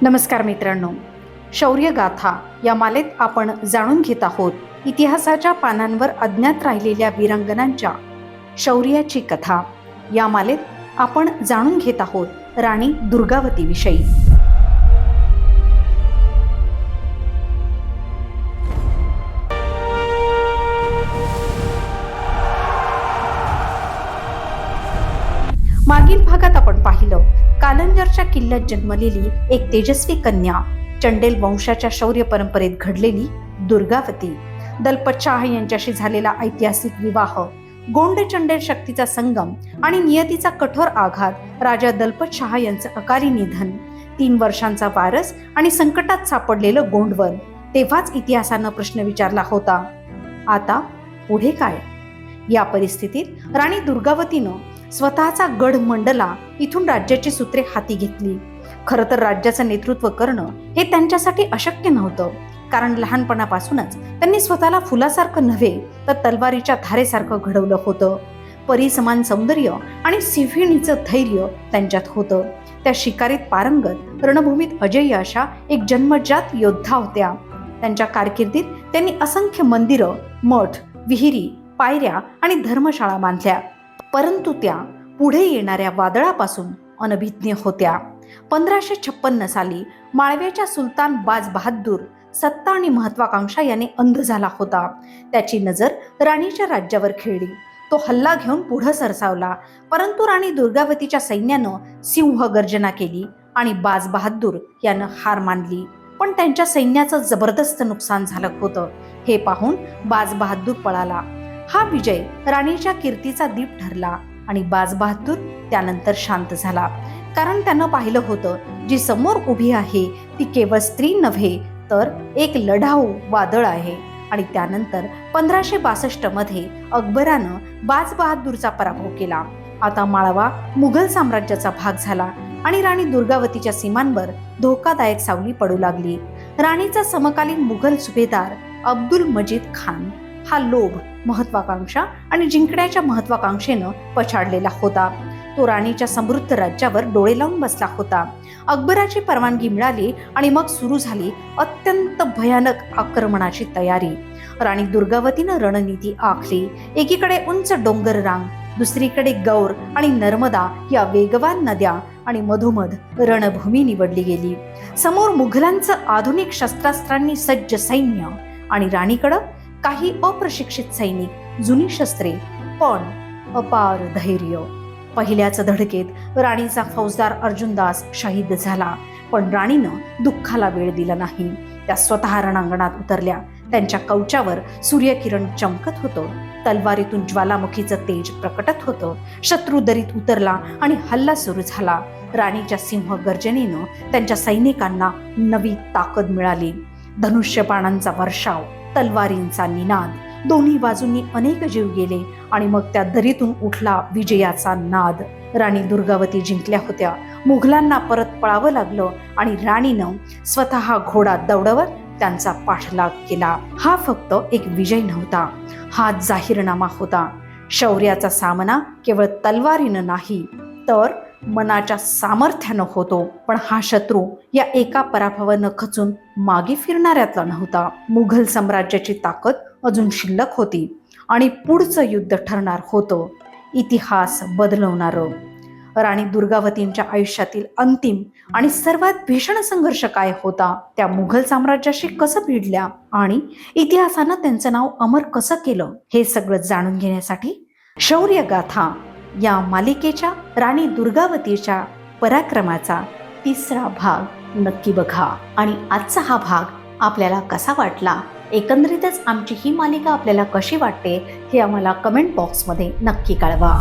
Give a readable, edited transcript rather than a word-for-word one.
नमस्कार मित्रांनो, शौर्य गाथा या मालेत आपण जाणून घेत आहोत इतिहासाच्या पानांवर अज्ञात राहिलेल्या वीरांगनांच्या शौर्याची कथा। या मालेत आपण जाणून घेत आहोत राणी दुर्गावती विषयी। मागील भागात आपण पाहिलं, कालंजरच्या किल्ल्यात जन्मलेली एक तेजस्वी कन्या, चंडेल वंशाच्या शौर्य परंपरेत घडलेली दुर्गावती, दलपत शाह यांच्याशी झालेला ऐतिहासिक विवाह, गोंड चंडेल शक्तीचा संगम आणि नियतीचा कठोर आघात, राजा दलपत शाह यांचं अकाली निधन, 3 वर्षांचा वारस आणि संकटात सापडलेलं गोंडवन। तेव्हाच इतिहासानं प्रश्न विचारला होता, आता पुढे काय? या परिस्थितीत राणी दुर्गावतीनं स्वतःचा गड मंडला इथून राज्याची सूत्रे हाती घेतली। खरं तर राज्याचं नेतृत्व करणं हे त्यांच्यासाठी अशक्य नव्हतं, कारण लहानपणापासूनच त्यांनी स्वतःला फुलासारखं नव्हे तर तलवारीच्या धारेसारखं घडवलं होतं। परीसमान सौंदर्य आणि सिंहिणीचं धैर्य त्यांच्यात होतं। त्या शिकारीत पारंगत, रणभूमीत अजय्य अशा एक जन्मजात योद्धा होत्या। त्यांच्या कारकिर्दीत त्यांनी असंख्य मंदिरं, मठ, विहिरी, पायऱ्या आणि धर्मशाळा बांधल्या, परंतु त्या पुढे येणाऱ्या वादळापासून अनभिज्ञ होत्या। 1556 साली माळव्याच्या सुलतान बाज बहादूर सत्ता आणि महत्वाकांक्षा याने अंध झाला होता। त्याची नजर राणीच्या राज्यावर खेळली। तो हल्ला घेऊन पुढे सरसावला, परंतु राणी दुर्गावतीच्या सैन्यानं सिंह गर्जना केली आणि बाज बहादूर यानं हार मानली। पण त्यांच्या सैन्याचं जबरदस्त नुकसान झालं होतं। हे पाहून बाज बहादूर पळाला। हा विजय राणीच्या कीर्तीचा दीप ठरला आणि बाज बहादूर त्यानंतर शांत झाला, कारण त्यानं पाहिलं होतं, जी समोर उभी आहे ती केवळ स्त्री नव्हे तर एक लढाऊ वादळ आहे। आणि त्यानंतर 1562 मध्ये अकबरानं बाज बहादूरचा पराभव केला। आता माळवा मुघल साम्राज्याचा भाग झाला आणि राणी दुर्गावतीच्या सीमांवर धोकादायक सावली पडू लागली। राणीचा समकालीन मुघल सुभेदार अब्दुल मजीद खान हा लोभ, महत्वाकांक्षा आणि जिंकण्याच्या महत्वाकांक्षेनं पछाडलेला होता। तो राणीच्या समृद्ध राज्यावर डोळे लावून बसला होता। अकबराची परवानगी मिळाली आणि मग सुरू झाली अत्यंत भयानक आक्रमणाची तयारी। राणी दुर्गावतीनं रणनीती आखली। एकीकडे उंच डोंगर रांग, दुसरीकडे गौर आणि नर्मदा या वेगवान नद्या आणि मधोमध रणभूमी निवडली गेली। समोर मुघलांचं आधुनिक शस्त्रास्त्रांनी सज्ज सैन्य आणि राणीकडं काही अप्रशिक्षित सैनिक, जुनी शस्त्रे, पण अपार धैर्य। पहिल्याच धडकेत राणीचा फौजदार अर्जुनदास शहीद झाला, पण राणीनं दुःखाला वेळ दिला नाही। त्या स्वतः रणांगणात उतरल्या। त्यांच्या कवचावर सूर्यकिरण चमकत होतं, तलवारीतून ज्वालामुखीचं तेज प्रकटत होतं। शत्रू दरीत उतरला आणि हल्ला सुरू झाला। राणीच्या सिंह गर्जनेनं त्यांच्या सैनिकांना नवी ताकद मिळाली। धनुष्यबाणांचा वर्षाव, तलवारींचा निनाद, दोन्ही बाजूंनी अनेक जीव गेले आणि मग त्या दरीतून उठला विजयाचा नाद। राणी दुर्गावती जिंकल्या होत्या। मुघलांना परत पळावं लागलं आणि राणीनं स्वतः घोडा दौडवत त्यांचा पाठलाग केला। हा फक्त एक विजय नव्हता, हा जाहीरनामा होता। शौर्याचा सामना केवळ तलवारीनं नाही तर मनाच्या सामर्थ्यानं होतो। पण हा शत्रू या एका पराभवानं खचून मागे फिरणाऱ्यातला नव्हता। मुघल साम्राज्याची ताकद अजून शिल्लक होती आणि पुढचं युद्ध ठरणार होतं इतिहास बदलवणारं। राणी दुर्गावतींच्या आयुष्यातील अंतिम आणि सर्वात भीषण संघर्ष काय होता, त्या मुघल साम्राज्याशी कसं भिडल्या आणि इतिहासानं त्यांचं नाव अमर कसं केलं, हे सगळं जाणून घेण्यासाठी शौर्य गाथा या मालिकेच्या राणी दुर्गावतीच्या पराक्रमाचा 3रा भाग नक्की बघा। आणि आजचा हा भाग आपल्याला कसा वाटला, एकंदरीतच आमची ही मालिका आपल्याला कशी वाटते, हे आम्हाला कमेंट बॉक्समध्ये नक्की कळवा।